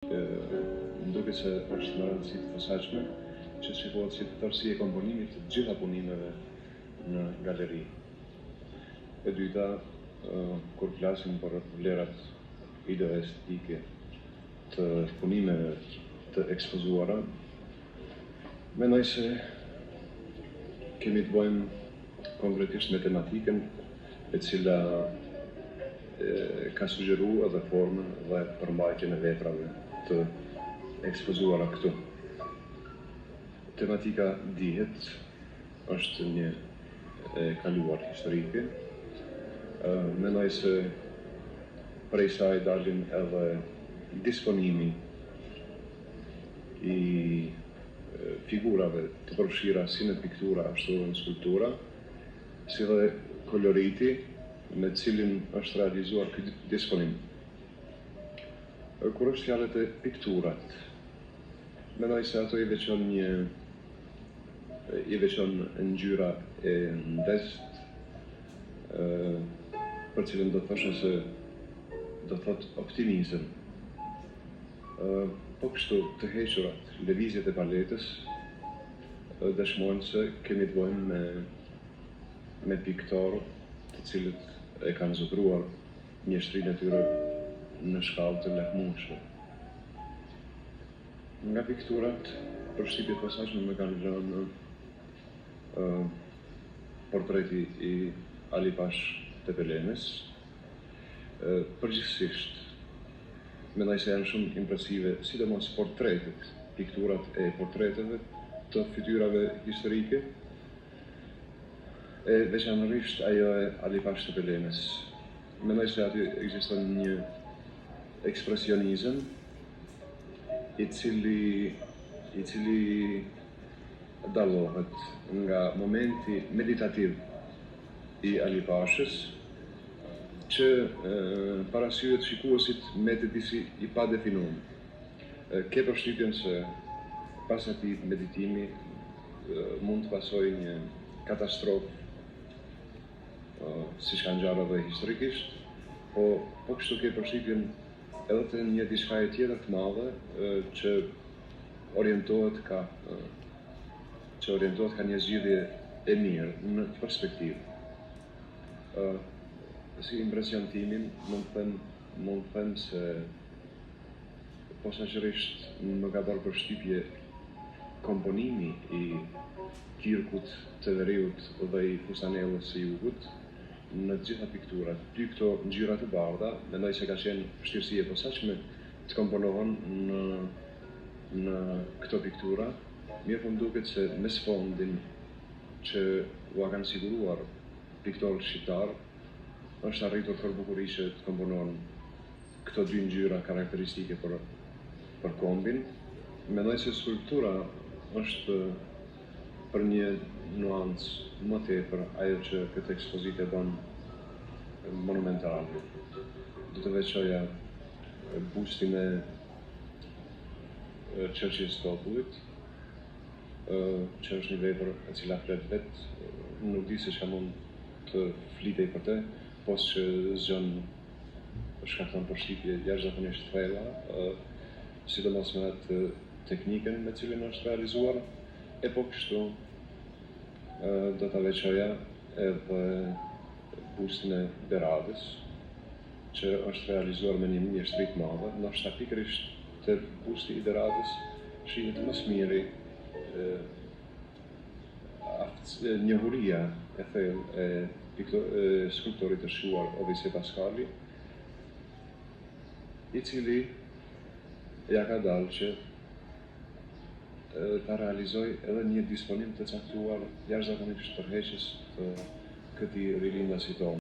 Më duket se është në rëndësi të posaçme që shikohet si tërësi e komponimit të gjitha punimeve në galeri. E dyta, kur flasim për vlerat ideoestetike të punimeve të ekspozuara, mendoj se kemi të bëjmë konkretisht me tematikën e cila ka sugjeru edhe formën dhe përmbajtjen e veprave të ekspozuara këtu. Tematika dihet është një e kaluar historike. Mendoj se prej saj dalin edhe disponimi i figurave të përfshira si në piktura ashtu edhe në skulptura, si dhe koloriti me cilin është realizuar këtë disponim. Kur është fjalët e pikturat, mendoj se ato i veçon ngjyra e ndest, për cilën do të thoshe se do thot optimizëm. Po kështu të hequrat, lëvizjet e paletës dëshmojnë se kemi të bëjmë me piktorë të cilët e kanë zotruar mjeshtrinë e tyre në shkallë të lahmueshme. Nga pikturat, përshtypje të posaçme më kanë lënë portreti i Alipash Tepelenes. Përgjithsisht, mendoj se janë shumë impresive, sidomos portretet, pikturat e portreteve të fytyrave historike, e veçanërisht ajo e Alipash Tepelenes. Mendoj se aty ekziston një ekspresionizëm i cili dallohet nga momenti meditativ i Alipashës, që parasyhet shikuesit me të disi i pa definuar. Ke përshtypjen se pas atij meditimi mund të pasojë një katastrofë, siç ka ngjarë edhe historikisht, po kështu ke përshtypjen edhe të një diçka tjetër të madhe që orientohet ka një zgjidhje e mirë në perspektivë. Si impresion timin, mund të them se posaçërisht më ka bërë përshtypje komponimi i kirkut të veriut dhe i fustanellës së jugut në të gjitha pikturat. Dy këto ngjyra të bardha, mendoj se ka qenë vështirësi e posaçme të komponohen në këto piktura, mirë po më duket se me sfondin që ua kanë siguruar piktorët shqiptar, është arritur përbukurisht të komponohen këto dy ngjyra karakteristike për kombin. Mendoj se skulptura është për një nuancë më tepër ajo që këtë ekspozitë bën monumentale. Do të veçoja bustin e Çerçis Topullit, që është një vepër e cila flet vetë, nuk di se çka mund të flitej për të, pos që zgjon shkakton përshtypje jashtëzakonisht thella, sidomos me atë teknikën me cilën është realizuar, e po kështu do ta veçoja edhe bustin e Beradës, që është realizuar me një mjeshtri të madhe, ndoshta pikërisht te busti i Beradës shihet më së miri njohuria e thellë e skulptorit të shquar Odisej Paskali, i cili ja ka dalë që ta realizoj edhe një disponim të caktuar jashtëzakonisht tërheqës të këtij rilindasi tonë.